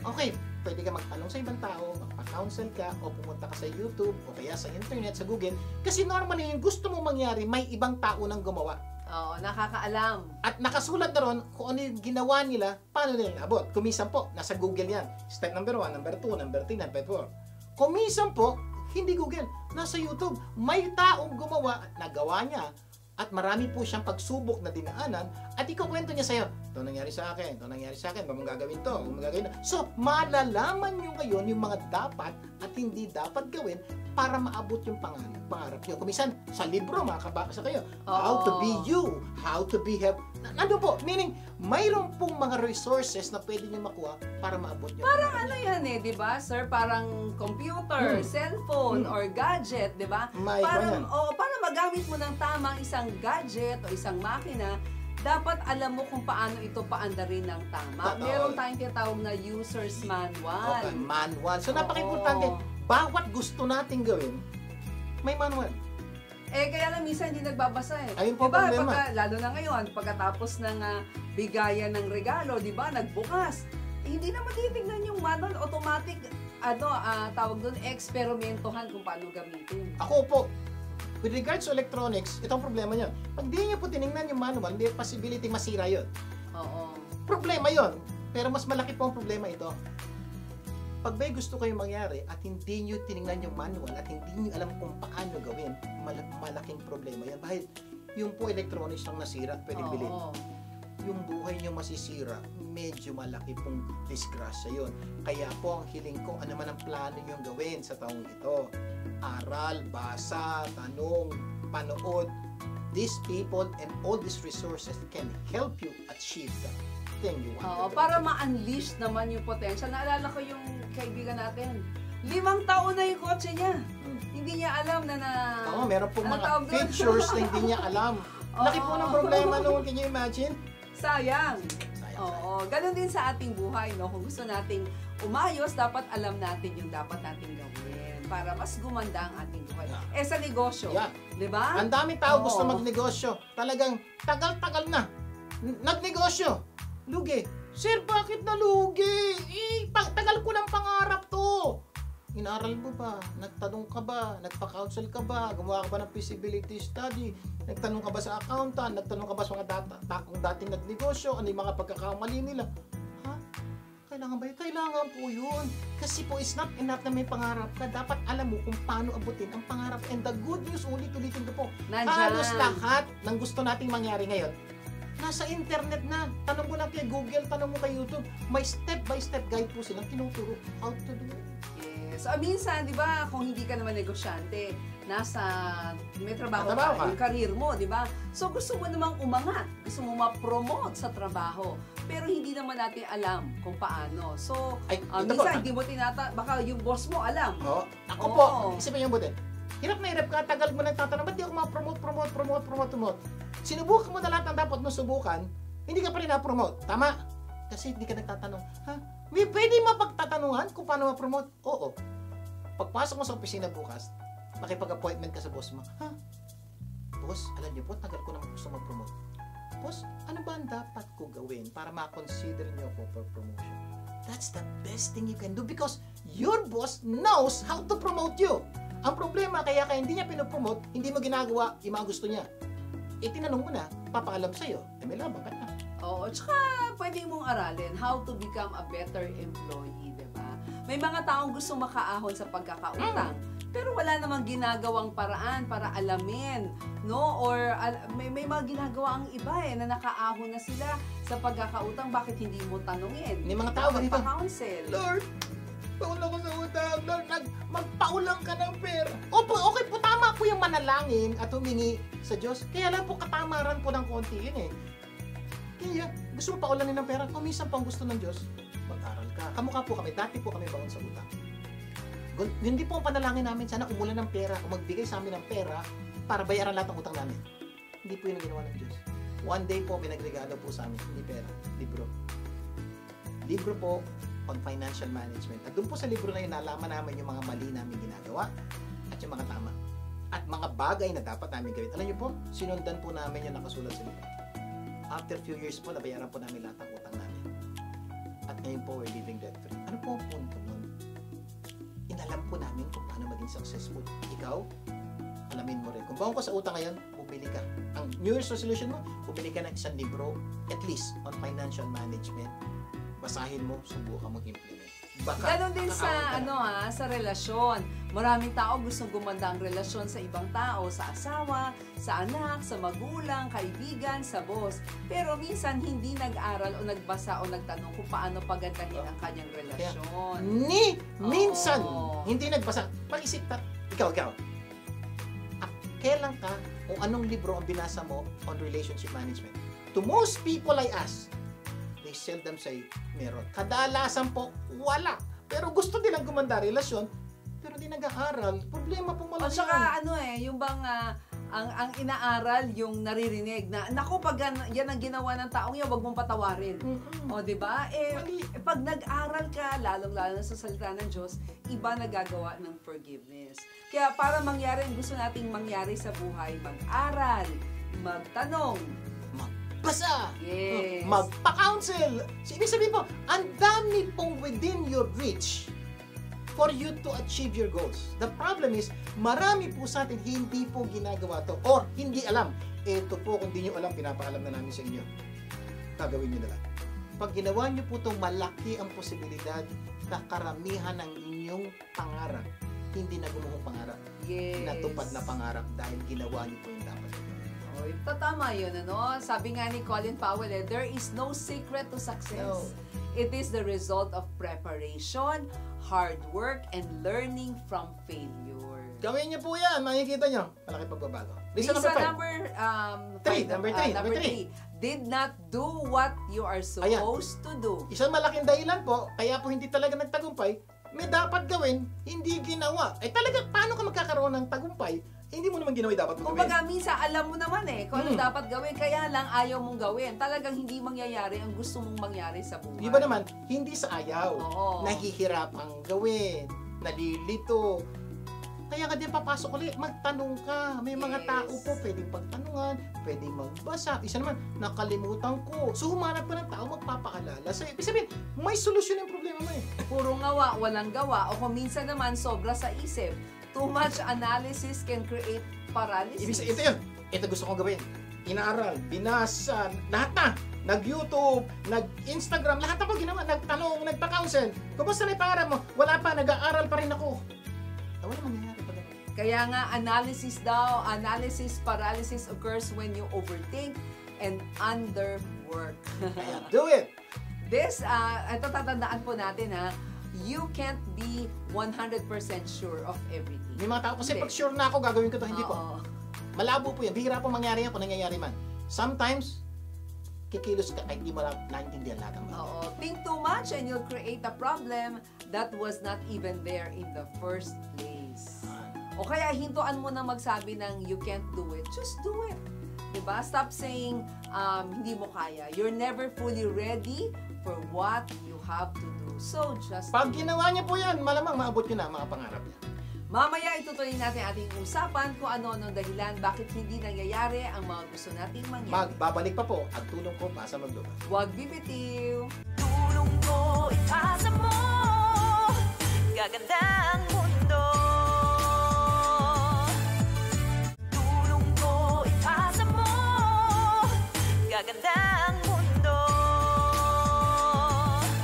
Okay, pwede ka magtanong sa ibang tao, magpa-counsel ka, o pumunta ka sa YouTube, o kaya sa internet, sa Google. Kasi normally, yung gusto mo mangyari, may ibang tao nang gumawa. Oo, nakakaalam. At nakasulat na ron kung ano yung ginawa nila, paano nila abot. Kumisan po, nasa Google yan. Step number 1, number 2, number 3, number 4. Kumisan po, hindi Google, nasa YouTube. May taong gumawa at nagawa niya. At marami po siyang pagsubok na dinaanan at ikukwento niya sa'yo, ito nangyari sa akin, ba mong gagawin to, ba mong gagawin to. So, malalaman nyo ngayon yung mga dapat at hindi dapat gawin para maabot yung pangarap nyo. Kumisan, sa libro, makakabasa kayo, how to be you, how to be help. Nandun po, meaning, mayroon pong mga resources na pwede nyo makuha para maabot yung Parang ano yan eh, di ba, sir? Parang computer, cellphone, or gadget, di ba? May Parang, ganyan. para magamit mo ng tama isang gadget o isang makina, dapat alam mo kung paano ito paandarin ng tama. Totoo. Meron tayong tinatawag na user's manual. Okay, manual. So, napaka-importante, bawat gusto nating gawin, may manual. Eh, kaya lang minsan hindi nagbabasa eh. Ayun po diba, problema. lalo na ngayon, pagkatapos ng bigayan ng regalo, di ba, nagbukas. Hindi na matitignan yung manual, automatic, tawag doon, eksperimentohan kung paano gamitin. Ako po, with regards to electronics, itong problema nyo. Pag di nyo po tinignan yung manual, hindi possibility masira yun. Oo. Problema yon. Pero mas malaki po ang problema ito. Pag may gusto kayong mangyari at hindi nyo tinignan yung manual at hindi nyo alam kung paano gawin, malaking problema yan. Dahil yung po electronics ang nasira at pwedeng bilhin. Oo. Yung buhay nyo masisira, medyo malaki pong disgrasya yun. Kaya po ang hiling ko, ano man ang plano nyo gawin sa taong ito. Aral, basa, tanong, panood. These people and all these resources can help you achieve the thing you want. Oo, para ma-unleash naman yung potential. Naalala ko yung kaibigan natin. 5 taon na yung kotse niya. Hindi niya alam na Oo, meron pong ano mga tawag doon? features na hindi niya alam. Laki po ng problema noon, can you imagine? Sayang. Sayang. Oo, ganun din sa ating buhay, no? Kung gusto nating umayos, dapat alam natin yung dapat nating gawin para mas gumanda ang ating buhay. Yeah. Eh, sa negosyo, Yeah. di ba? Ang daming tao gusto Oo. magnegosyo. Talagang tagal-tagal na. Nagnegosyo. Lugi. Sir, bakit nalugi? Tagal ko ng pangarap to. Inaral mo ba? Nagtanong ka ba? Nagpa-counsel ka ba? Gumawa ka ba ng feasibility study? Nagtanong ka ba sa accountant? Nagtanong ka ba sa mga kung dating nagnegosyo? Ano yung mga pagkakamali nila? Ha? Kailangan ba yun? Kailangan po yun. Kasi po, it's not enough na may pangarap ka. Dapat alam mo kung paano abutin ang pangarap. And the good news, ulit-ulitin ko po, Nandyan. halos lahat ng gusto nating mangyari ngayon, nasa internet na. Tanong mo lang kay Google, tanong mo kay YouTube. May step-by-step guide po silang tinuturo how to do it. Yes. So, minsan, di ba, kung hindi ka naman negosyante, may trabaho Trabaho ka. yung career mo, di ba? So, gusto mo namang umangat, gusto mo ma-promote sa trabaho, pero hindi naman natin alam kung paano. So, Ay, ito minsan, po. hindi mo baka yung boss mo alam. Oh, ako Oo. po, isipin yung buti. Hirap na hirap ka, tagal mo nagtatanong, ba't di ako ma-promote? Sinubukan mo na lahat ng dapat mo subukan, hindi ka pa rin na-promote. Tama? Kasi hindi ka nagtatanong, ha? May pwede mapagtatanungan kung paano ma-promote? Oo. Pagpasok mo sa opisina bukas, makipag-appointment ka sa boss mo, ha? Boss, alam niyo po, tagal ko naman gusto mag-promote. Boss, ano ba ang dapat ko gawin para ma-consider niyo ako for promotion? That's the best thing you can do because your boss knows how to promote you. Ang problema, kaya hindi niya pinopromote, hindi mo ginagawa yung mga gusto niya. Tinanong mo na, papaalam sa'yo, may labang ka na. Oo, tsaka pwede mong aralin how to become a better employee, di ba? May mga taong gusto makaahon sa pagkakautang, pero wala namang ginagawang paraan para alamin, no? Or may mga ginagawa ang iba na nakaahon na sila sa pagkakautang, bakit hindi mo tanungin? May mga tao ganito, Magpa-counsel. Lord, paulang ko sa utang. Lord, magpaulang ka ng pera. Opo, okay po, tama po yung manalangin at humingi sa Diyos. Kaya lang po, katamaran po ng konti yun Kaya, gusto mo paulanin ng pera? Kung minsan pang gusto ng Diyos, mag-aral ka. Kamukha po kami, dati po kami bangon sa utang. Hindi po ang panalangin namin, sana umulan ng pera o magbigay sa amin ng pera para bayaran lahat ng utang namin. Hindi po yun ang ginawa ng Diyos. One day po, may nagregalo po sa amin, hindi pera, libro. Libro po on financial management. At doon po sa libro na yun, nalaman namin yung mga mali namin ginagawa at yung mga tama. At mga bagay na dapat namin gawin. Alam niyo po, sinundan po namin yung nakasulat sa libro. After few years po, nabayaran po namin lahat ng utang namin. At ngayon po, we're living debt-free. Ano po ang punto nun? Inalam po namin kung paano maging successful. Ikaw, alamin mo rin. Kung bangon ka sa utang ngayon, bumili ka. Ang New Year's resolution mo, bumili ka ng isang libro, at least on financial management. Basahin mo, subukan mong implement. Baka, Ganon din sa sa relasyon. Maraming tao gustong gumanda ang relasyon sa ibang tao, sa asawa, sa anak, sa magulang, kaibigan, sa boss. Pero minsan hindi nag-aral o nagbasa o nagtanong kung paano pagandahin ang kanyang relasyon. Minsan, Oo. hindi nagbasa. Pag-isip ka, ikaw. Kailan ka o anong libro ang binasa mo on relationship management? To most people I ask, they seldom say meron. Kadalasan po, wala. Pero gusto nilang gumanda relasyon, pero di nag-aaral. Problema po O malaki saka yung bang ang inaaral yung naririnig na naku pag yan ang ginawa ng taong yan, wag mong patawarin. O di ba? Mali. Pag nag-aral ka, lalong-lalo na sa salita ng Diyos, iba nagagawa ng forgiveness. Kaya para mangyari ang gusto nating mangyari sa buhay, mag-aral, magtanong, Basa! Yes. Magpa-counsel! Ibig sabihin po, ang dami pong within your reach for you to achieve your goals. The problem is, marami po sa atin hindi po ginagawa to or hindi alam. Ito po, kung di nyo alam, pinapaalam na namin sa inyo. Gagawin nyo na lang. Pag ginawa nyo po itong malaki ang posibilidad na karamihan ng inyong pangarap, hindi na gumuhong pangarap. yes. Natupad na pangarap dahil ginawa nyo po yung dapat. Oh, tama yun, Sabi nga ni Colin Powell, there is no secret to success. No. It is the result of preparation, hard work, and learning from failure. Gawin nyo po yan, makikita nyo. Malaki pagbabago. Reason Lisa, number 5. number three. Did not do what you are supposed to do. Isang malaking dahilan po, kaya po hindi talaga nagtagumpay, may dapat gawin, hindi ginawa. Talaga, paano ka magkakaroon ng tagumpay? Hindi mo naman ginawa yung dapat mo gawin. Kumbaga, minsan alam mo naman kung ano dapat gawin, kaya lang ayaw mong gawin. Talagang hindi mangyayari ang gusto mong mangyari sa buhay. Di ba naman, hindi sa ayaw. Oo. Nahihirapang gawin, nalilito. Kaya ka din papasok ulit, magtanong ka. May mga Yes. tao po, pwedeng pagtanungan, pwedeng magbasa. Isa naman, nakalimutan ko. So, humanap ka ng tao, magpapaalala. So, ibig sabihin, may solusyon yung problema mo Puro ngawa, walang gawa. O kung minsan naman, sobra sa isip. Too much analysis can create paralysis. Ibig sabihin, ito yun. Ito gusto kong gawin. Inaaral, binasa, lahat na. Nag-YouTube, nag-Instagram, lahat na po ginawa. Nagtanong, nagpa-counsel. Kumusta na yung pangarap mo? Wala pa, nag-aaral pa rin ako. Wala mangyayari pa ganun. Kaya nga, analysis paralysis occurs when you overthink and underwork. Kaya do it! Ito tatandaan po natin you can't be 100% sure of everything. May mga tao kasi Hindi. pag sure na ako, gagawin ko to. Hindi po. Oo. Malabo po yan. Bihira po mangyari yan kung nangyayari man. Sometimes, kikilos ka kahit hindi mo lang naintindihan lahat ng bagay. Oo. Think too much and you'll create a problem that was not even there in the first place. O kaya hintuan mo na magsabi ng you can't do it. Just do it. Diba? Stop saying hindi mo kaya. You're never fully ready for what you have to do. So just Pag do it. ginawa niyo po yan, malamang maabot niyo na ang mga pangarap niya. Mamaya itutuloy natin ating usapan kung ano-ano dahilan bakit hindi nangyayari ang mga gusto nating mangyari. Magbabalik pa po ang tulong ko para sa maglubas. Huwag bibitiw. Tulong ko, ipasa mo. Gaganda ang mundo.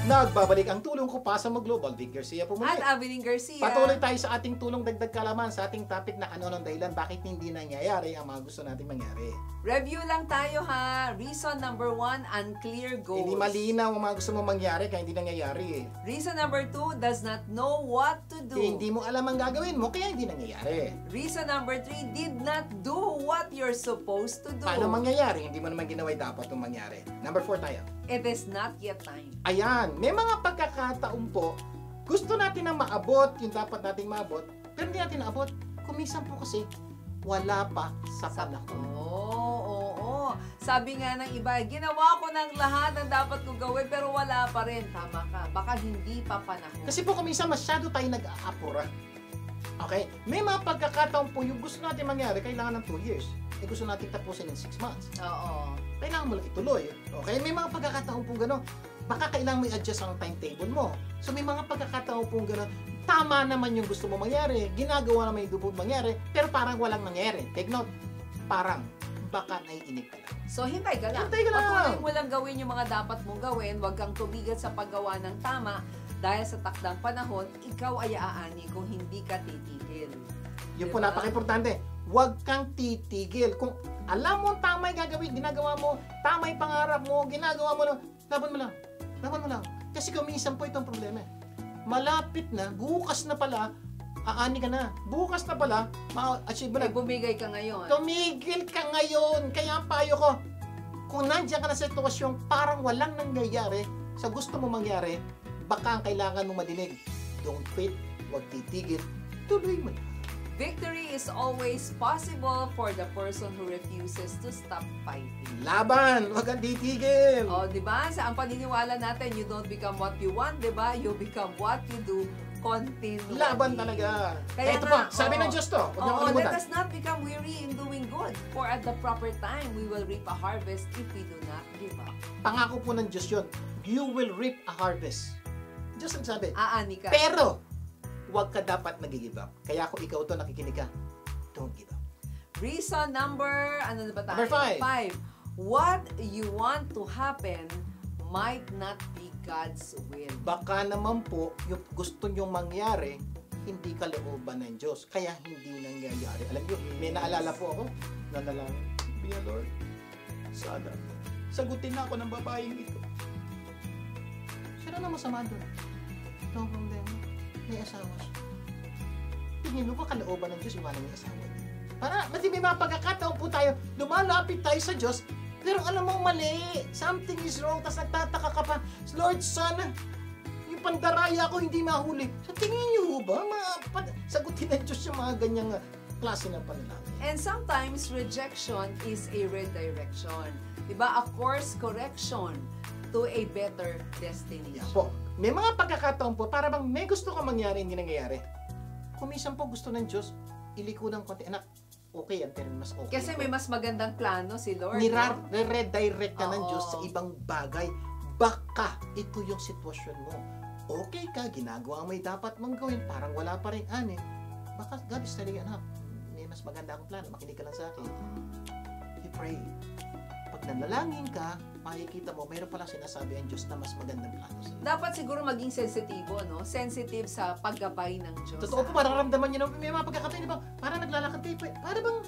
Nagbabalik ang tulong ko pa sa Global. Vic Garcia po muli. At Abilene Garcia. Patuloy tayo sa ating tulong dagdag kalaman sa ating topic na ano ng dahilan bakit hindi nangyayari ang mga gusto nating mangyari. Review lang tayo ha. Reason number 1, unclear goals. Hindi malinaw ang mga gusto mo mangyari kaya hindi nangyayari. Reason number 2, does not know what to do. Hindi mo alam ang gagawin mo kaya hindi nangyayari. Reason number 3, did not do what you're supposed to do. Paano mangyayari? Hindi mo naman ginawa yung dapat mong mangyari. Number 4 tayo. It is not yet time. Ayan, may mga pagkakataon po, gusto natin na maabot yung dapat nating maabot, pero hindi natin naabot. Kumisan po kasi, wala pa sa panahon. Oo. Sabi nga ng iba, ginawa ko ng lahat ng dapat ko gawin pero wala pa rin. Tama ka. Baka hindi pa panahon. Kasi po kumisan masyado tayo nag-aapura. Okay? May mga pagkakataon po yung gusto natin mangyari, kailangan ng 2 years. Gusto natin tapusin in 6 months. Oo. Kailangan mo lang ituloy. Okay? May mga pagkakataon po gano'n. Baka kailangan mo i-adjust ang timetable mo. So may mga pagkakataon po gano'n. Tama naman yung gusto mo mangyari. Ginagawa naman yung gusto mo mangyari. Pero parang walang nangyari. Take note. Parang baka naiinip ka lang. So, hintay ka lang. Hintay ka lang. Patuloy mo lang gawin yung mga dapat mong gawin. Huwag kang tumigil sa paggawa ng tama. Dahil sa takdang panahon, ikaw ay aani kung hindi ka titigil. Yun po, Diba? napaka-importante. Huwag kang titigil. Kung alam mo tama yung gagawin, ginagawa mo, tama yung pangarap mo, ginagawa mo lang, laban mo lang. Laban mo lang. Kasi kuminsan po itong problema. Malapit na, bukas na pala, aani ka na. Bukas na pala, ma-achieve mo na. Ay, bumigay ka ngayon. Tumigil ka ngayon. Kaya ang payo ko, kung nandiyan ka na sa sitwasyong parang walang nangyayari sa gusto mo mangyari, baka ang kailangan mo madinig. Don't quit, huwag titigil, tuloy mo na. Victory is always possible for the person who refuses to stop fighting. Laban, huwag kang titigil. O, di ba? Sa ang paniniwala natin, you don't become what you want, di ba? You become what you do continually. Laban talaga. Kaya Ito nga, pa, sabi oo. ng Diyos to. Huwag niyo Oo, let kalimutan. us not become weary in doing good. For at the proper time, we will reap a harvest if we do not give up. Pangako po ng Diyos yun. You will reap a harvest. Diyos ang sabi. Aani ka. Pero, huwag ka dapat nag-give up. Kaya kung ikaw to nakikinig ka, don't give up. Reason number, ano na ba tayo? Number 5. 5. What you want to happen might not be God's will. Baka naman po, yung gusto nyong mangyari, hindi kalooban ng Diyos. Kaya hindi nangyayari. Alam niyo, may naalala po ako, nanalangin, Dear Lord, sana, sagutin na ako ng babaeng ito. Sino na masama doon? No problema. May asawa siya. Tingin mo ba kalooban ng Diyos iwanan yung asawa niya? Para, may mga pagkakataon po tayo, lumalapit tayo sa Diyos, pero alam mo mali, something is wrong, tapos nagtataka ka pa, Lord, sana, yung pandaraya ko hindi mahuli. Sa tingin niyo ba, sagutin ng Diyos yung mga ganyang klase ng panalangin? And sometimes, rejection is a redirection. Diba? A course correction to a better destination. Yeah, po. May mga pagkakataon po, para bang may gusto ka mangyari, hindi nangyayari. Kumisan po gusto ng Diyos, iliko ng konti, anak, okay yan, pero mas okay. Kasi may mas magandang plano si Lord. no? Nire-redirect ka ng Oo. Diyos sa ibang bagay. Baka ito yung sitwasyon mo. Okay ka, ginagawa mo yung dapat mong gawin, parang wala pa rin ani. Baka God is telling you, anak, may mas maganda akong plano, makinig ka lang sa akin. You pray. Pag nanalangin ka, makikita mo, mayroon palang sinasabi ang Diyos na mas magandang plano sa iyo. Dapat siguro maging sensitibo, no? Sensitive sa paggabay ng Diyos. Totoo po, mararamdaman nyo na may mga pagkakataon, di ba? Parang naglalakad tayo, para bang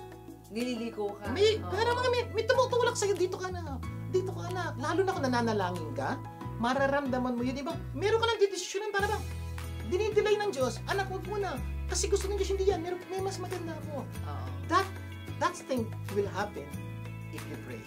Nililiko ka. May, Oo. pero may tumutulak sa'yo, dito ka na. Dito ka na. Lalo na kung nananalangin ka, mararamdaman mo yun, di ba? Meron ka ng didesisyonan para bang dinidelay ng Diyos. Anak, wag mo na. Kasi gusto ng Diyos hindi yan. May mas maganda ako. Oo. That thing will happen if you pray.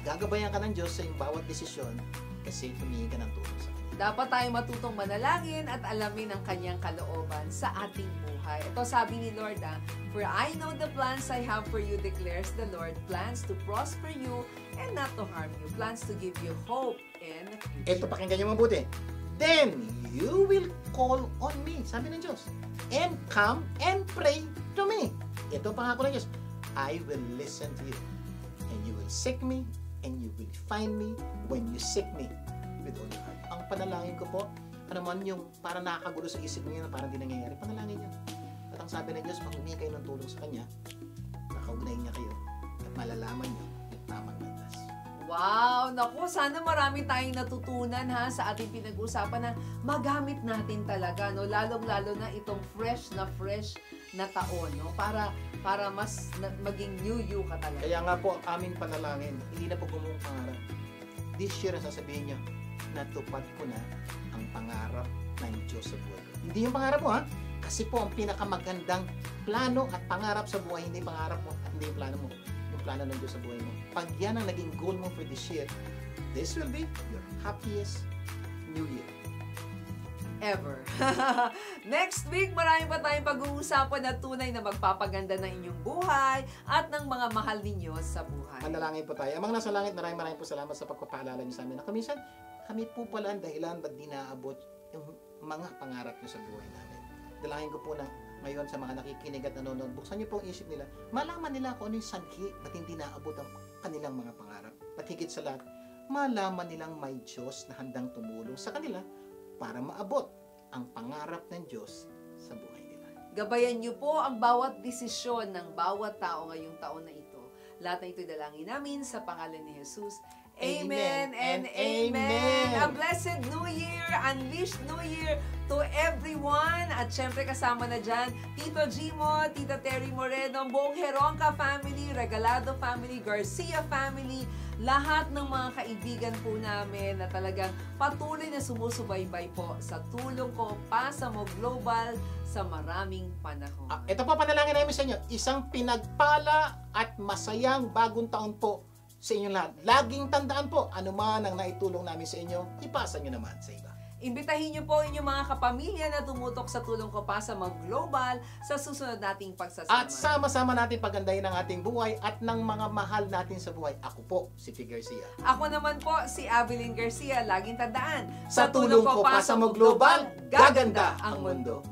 Gagabayan ka ng Diyos sa iyong bawat desisyon kasi humingi ka ng tulong sa Kanya. Dapat tayo matutong manalangin at alamin ang kanyang kalooban sa ating buhay. Ito sabi ni Lord, For I know the plans I have for you, declares the Lord, plans to prosper you and not to harm you, plans to give you hope and a future. Ito, pakinggan niyo mabuti. Then you will call on me, sabi ng Diyos, and come and pray to me. Ito pangako ng Diyos. I will listen to you, and you will seek me, and you will find me when you seek me with all your heart. Ang panalangin ko po, ano man yung parang nakakagulo sa isip niyo na parang di nangyayari, panalangin niyo. At ang sabi ng Diyos, pag humingi kayo ng tulong sa Kanya, nakaugnay niya kayo at malalaman niyo yung tamang landas. Wow! Naku, sana marami tayong natutunan ha sa ating pinag-usapan na magamit natin talaga, no? Lalong-lalo na itong fresh na taon, no? Para mas maging new you ka talaga. Kaya nga po, ang aming panalangin, hindi na po gumawang pangarap. This year, sasabihin niyo, natupad ko na ang pangarap ng Diyos sa buhay ko. Hindi yung pangarap mo, ha? Kasi po, ang pinakamagandang plano at pangarap sa buhay, hindi pangarap mo at hindi yung plano mo. Yung plano ng Diyos sa buhay mo. Pag yan ang naging goal mo for this year, this will be your happiest new year. Ever. Next week, marami pa tayong pag-uusapan na tunay na magpapaganda ng inyong buhay at ng mga mahal ninyo sa buhay. Manalangin po tayo. Amang nasa langit, maraming po salamat sa pagpapaalala niyo sa amin. Na kuminsan, kami po pala ang dahilan ba't di naabot yung mga pangarap niyo sa buhay namin. Dalangin ko po na ngayon sa mga nakikinig at nanonood, buksan niyo po ang isip nila. Malaman nila kung ano yung sanhi ba't hindi naabot ang kanilang mga pangarap. At higit sa lahat, malaman nilang may Diyos na handang tumulong sa kanila para maabot ang pangarap ng Diyos sa buhay nila. Gabayan niyo po ang bawat desisyon ng bawat tao ngayong taon na ito. Lahat na ito'y dalangin namin sa pangalan ni Jesus. Amen and amen. A blessed New Year, unleashed New Year to everyone. At syempre kasama na dyan, Tito Gimo, Tita Terry Moreno, buong Heronca family, Regalado family, Garcia family, lahat ng mga kaibigan po namin na talagang patuloy na sumusubaybay po sa tulong ko Pasamo Global sa maraming panahon. Ito po panalangin namin sa inyo, isang pinagpala at masayang bagong taon po sa inyong lahat. Laging tandaan po, anuman ang naitulong namin sa inyo, ipasa nyo naman sa iba. Imbitahin niyo po inyong mga kapamilya na tumutok sa tulong ko pa sa mga global sa susunod nating pagsasama. At sama-sama natin pagandahin ang ating buhay at ng mga mahal natin sa buhay. Ako po, si P. Garcia. Ako naman po, si Abilene Garcia. Laging tandaan, Sa tulong ko pa sa mga global, gaganda ang mundo.